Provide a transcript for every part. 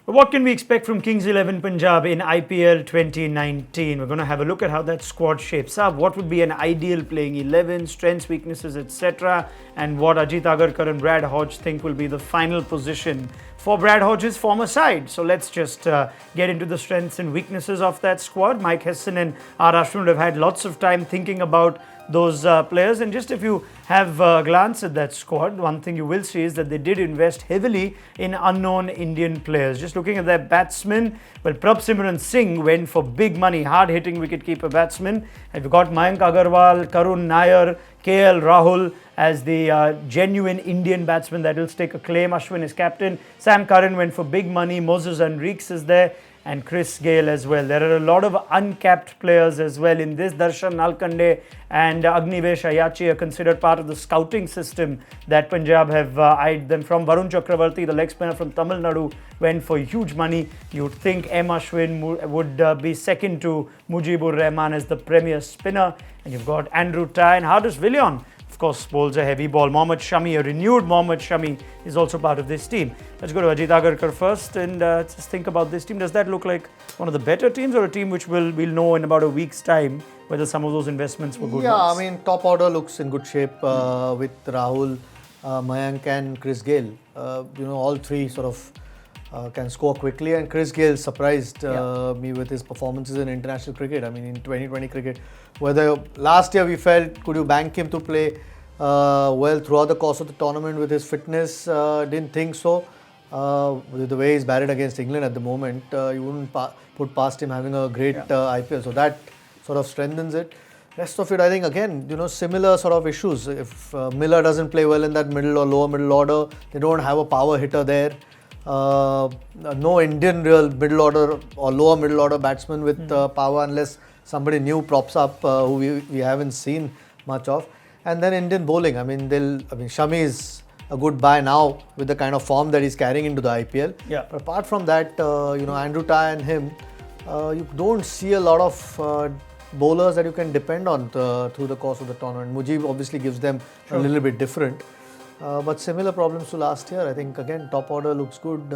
What can we expect from Kings XI Punjab in IPL 2019? We're going to have a look at how that squad shapes up. What would be an ideal playing 11, strengths, weaknesses, etc. And what Ajit, Agarkar and Brad Hodge think will be the final position for Brad Hodge's former side. So let's just get into the strengths and weaknesses of that squad. Mike Hesson and R. Ashwin would have had lots of time thinking about those players, and just if you have a glance at that squad, one thing you will see is that they did invest heavily in unknown Indian players. Just looking at their batsmen, well, Prabsimran Singh went for big money, hard-hitting wicketkeeper batsman, and we've got Mayank Agarwal, Karun Nair, KL Rahul as the genuine Indian batsman that will stake a claim. Ashwin is captain. Sam Curran went for big money. Moses Enriques is there, and Chris Gayle as well. There are a lot of uncapped players as well in this. Darshan Nalkande and Agnivesh Ayachi are considered part of the scouting system that Punjab have eyed them from. Varun Chakravarti, the leg spinner from Tamil Nadu, went for huge money. You'd think M. Ashwin would be second to Mujibur Rahman as the premier spinner. And you've got Andrew Ty and Hardus Villion. Of course, bowls a heavy ball. Mohammad Shami, a renewed Mohammad Shami, is also part of this team. Let's go to Ajit Agarkar first and just think about this team. Does that look like one of the better teams, or a team which we'll know in about a week's time whether some of those investments were good Yeah, ones? I mean, top order looks in good shape with Rahul, Mayank and Chris Gayle. All three sort of can score quickly, and Chris Gayle surprised me with his performances in international cricket. I mean, in 2020 cricket, whether last year we felt could you bank him to play well throughout the course of the tournament with his fitness, didn't think so. With the way he's batted against England at the moment, you wouldn't put past him having a great IPL. So that sort of strengthens it. Rest of it, I think, again, similar sort of issues. If Miller doesn't play well in that middle or lower middle order, they don't have a power hitter there. No Indian real middle order or lower middle order batsman with power, unless somebody new props up who we haven't seen much of. And then Indian bowling. I mean, Shami is a good buy now with the kind of form that he's carrying into the IPL. Yeah. But apart from that, Andrew Ty and him, you don't see a lot of bowlers that you can depend on through the course of the tournament. Mujib obviously gives them a little bit different. But similar problems to last year. I think, again, top order looks good,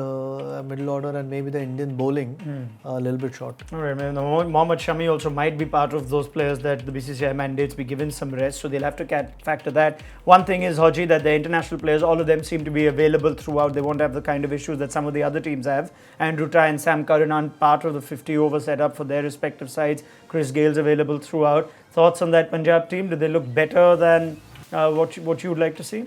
middle order and maybe the Indian bowling a little bit short. All right, man. Mohammad Shami also might be part of those players that the BCCI mandates be given some rest, so they'll have to factor that. One thing is, Hodgie, that the international players, all of them seem to be available throughout. They won't have the kind of issues that some of the other teams have. Andrew Ty and Sam Curran aren't part of the 50-over setup for their respective sides. Chris Gayle's available throughout. Thoughts on that Punjab team? Do they look better than what you would like to see?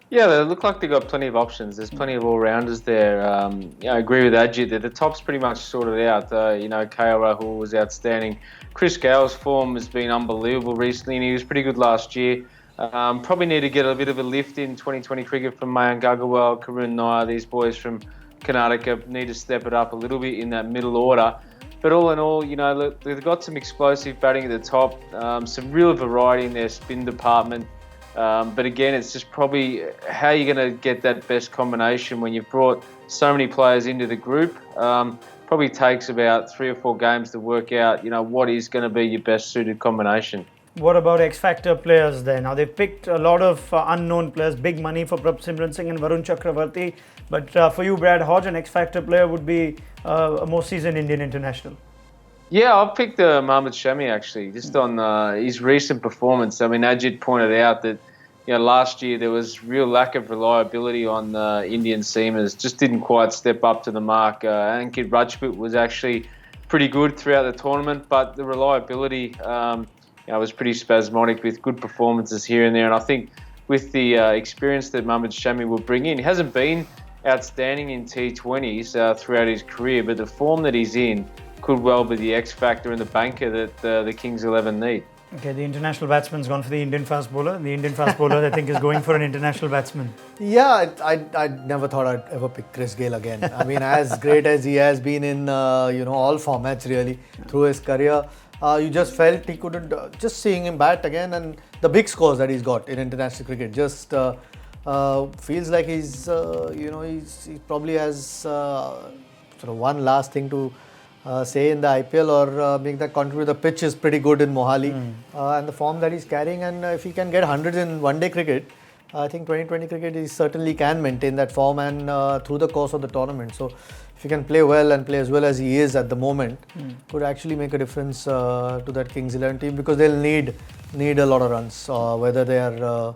Yeah, they look like they've got plenty of options. There's plenty of all-rounders there. I agree with Ajit that the top's pretty much sorted out. KL Rahul was outstanding. Chris Gayle's form has been unbelievable recently, and he was pretty good last year. Probably need to get a bit of a lift in 2020 cricket from Mayank Agarwal, Karun Nair. These boys from Karnataka need to step it up a little bit in that middle order. But all in all, they've got some explosive batting at the top, some real variety in their spin department. But again, it's just probably how you're going to get that best combination when you've brought so many players into the group. Probably takes about 3 or 4 games to work out, what is going to be your best suited combination. What about X-Factor players then? Now, they've picked a lot of unknown players, big money for Prabsimran Singh and Varun Chakravarti. But for you, Brad Hodge, an X-Factor player would be a more seasoned Indian international. Yeah, I've picked Mohammad Shami actually, just on his recent performance. I mean, Ajit pointed out that last year there was real lack of reliability on Indian seamers, just didn't quite step up to the mark. Ankit Rajput was actually pretty good throughout the tournament, but the reliability was pretty spasmodic with good performances here and there. And I think with the experience that Mohammad Shami will bring in, he hasn't been outstanding in T20s throughout his career, but the form that he's in could well be the X factor and the banker that the Kings 11 need. Okay, the international batsman's gone for the Indian fast bowler. The Indian fast bowler, I think, is going for an international batsman. Yeah, I never thought I'd ever pick Chris Gayle again. I mean, as great as he has been in all formats really through his career, you just felt he couldn't. Just seeing him bat again and the big scores that he's got in international cricket just feels like he's he probably has sort of one last thing to say in the IPL or make that contribute. The pitch is pretty good in Mohali and the form that he's carrying, and if he can get hundreds in one-day cricket, I think 2020 cricket, he certainly can maintain that form and through the course of the tournament. So if he can play well and play as well as he is at the moment, could actually make a difference to that Kings 11 team, because they'll need a lot of runs, whether they are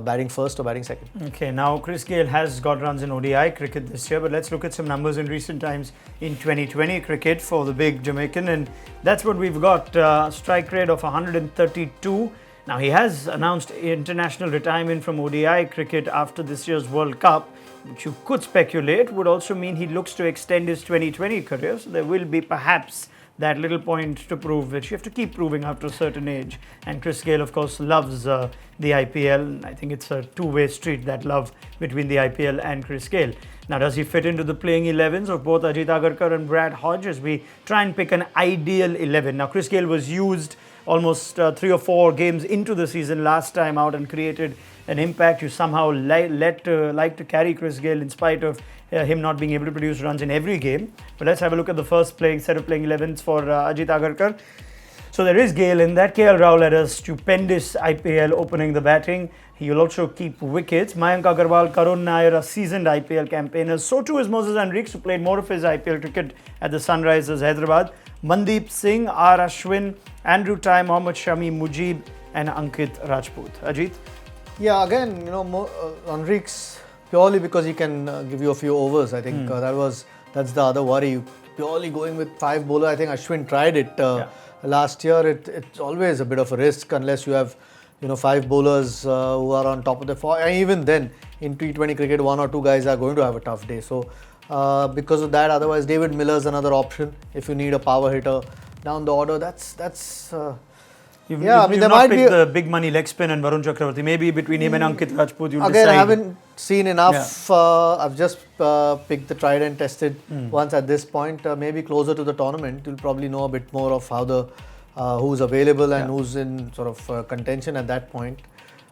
batting first or batting second. Okay, now Chris Gayle has got runs in ODI cricket this year, but let's look at some numbers in recent times in 2020 cricket for the big Jamaican, and that's what we've got. Strike rate of 132. Now, he has announced international retirement from ODI cricket after this year's World Cup, which you could speculate would also mean he looks to extend his 2020 career. So there will be perhaps that little point to prove, which you have to keep proving after a certain age. And Chris Gayle, of course, loves the IPL. I think it's a two-way street, that love between the IPL and Chris Gayle. Now, does he fit into the playing 11s of both Ajit Agarkar and Brad Hodge as we try and pick an ideal 11? Now, Chris Gayle was used almost 3 or 4 games into the season last time out and created an impact. You somehow like to carry Chris Gayle in spite of him not being able to produce runs in every game. But let's have a look at the first set of playing 11s for Ajit Agarkar. So there is Gayle in that. KL Rahul had a stupendous IPL opening the batting. He will also keep wickets. Mayank Agarwal, Karun Nair are seasoned IPL campaigners. So too is Moses Henriques, who played more of his IPL cricket at the Sunrisers Hyderabad. Mandeep Singh, R. Ashwin, Andrew Ty, Mohammad Shami, Mujib and Ankit Rajput. Ajit? Yeah, again, Henriques, purely because he can give you a few overs. I think that's the other worry. Purely going with 5 bowler. I think Ashwin tried it last year. It's always a bit of a risk unless you have 5 bowlers who are on top of the form. And even then, in T20 cricket, 1 or 2 guys are going to have a tough day. So because of that, otherwise David Miller's another option if you need a power hitter down the order. You've not picked the big money leg spin and Varun Chakravarti. Maybe between him and Ankit Rajput, you'll decide. Again, I haven't seen enough. I've just picked the tried and tested once at this point. Maybe closer to the tournament, you'll probably know a bit more of how who's available and who's in sort of contention at that point.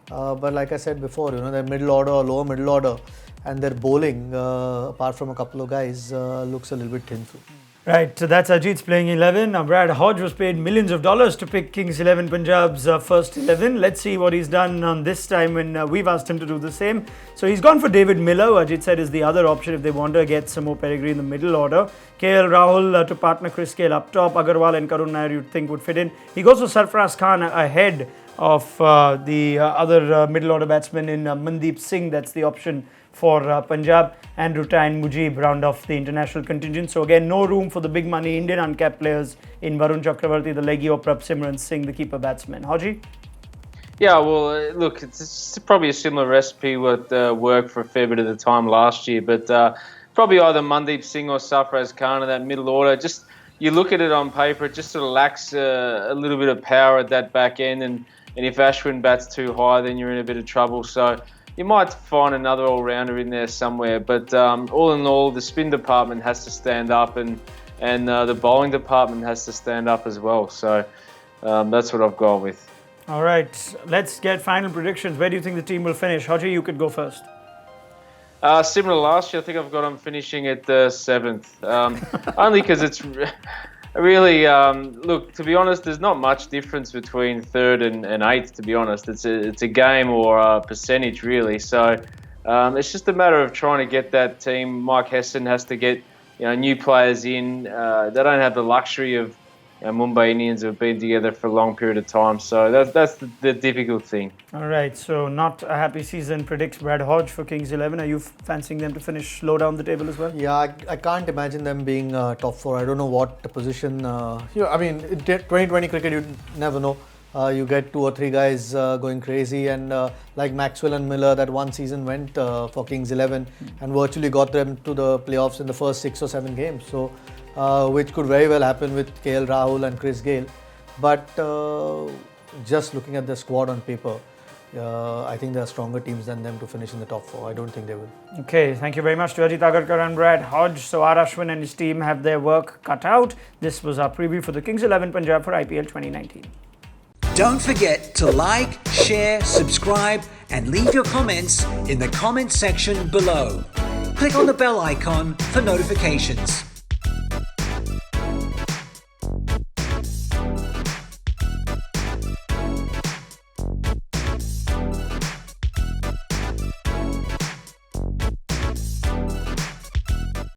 But like I said before, their middle order or lower middle order and their bowling, apart from a couple of guys, looks a little bit thin. Right, so that's Ajit's playing 11. Now, Brad Hodge was paid millions of dollars to pick Kings XI Punjab's first 11. Let's see what he's done on this time when we've asked him to do the same. So he's gone for David Miller, who Ajit said is the other option if they want to get some more pedigree in the middle order. KL Rahul to partner Chris Gayle up top. Agarwal and Karun Nair you'd think would fit in. He goes for Sarfaraz Khan ahead of the other middle order batsman in Mandeep Singh. That's the option for Punjab. Andrew Ty and Mujib round off the international contingent. So again, no room for the big money Indian uncapped players in Varun Chakravarti, the leggy, or Simran Singh, the keeper batsman. Hodgie? Yeah, well, look, it's probably a similar recipe what worked for a fair bit of the time last year, but probably either Mandeep Singh or Sarfaraz Khan in that middle order. Just you look at it on paper, it just sort of lacks a little bit of power at that back end, and if Ashwin bats too high, then you're in a bit of trouble. So you might find another all-rounder in there somewhere, but all in all, the spin department has to stand up, and the bowling department has to stand up as well. So that's what I've gone with. All right, let's get final predictions. Where do you think the team will finish? Hodgie, you could go first. Similar to last year, I think I've got them finishing at 7th, only because it's really, look, to be honest, there's not much difference between 3rd and 8th, to be honest. It's a game or a percentage, really. So it's just a matter of trying to get that team. Mike Hesson has to get new players in. They don't have the luxury of Mumbai Indians who have been together for a long period of time. So that's the difficult thing. All right, so not a happy season predicts Brad Hodge for Kings 11. Are you fancying them to finish low down the table as well? Yeah, I can't imagine them being top 4. I don't know what the position. I mean, in 2020 cricket, you never know. You get 2 or 3 guys going crazy, and like Maxwell and Miller, that one season went for Kings 11 and virtually got them to the playoffs in the first 6 or 7 games. So, which could very well happen with KL Rahul and Chris Gayle. But just looking at the squad on paper, I think there are stronger teams than them to finish in the top 4. I don't think they will. Okay, thank you very much to Ajit Agarkar and Brad Hodge. So R. Ashwin and his team have their work cut out. This was our preview for the Kings XI Punjab for IPL 2019. Don't forget to like, share, subscribe and leave your comments in the comment section below. Click on the bell icon for notifications.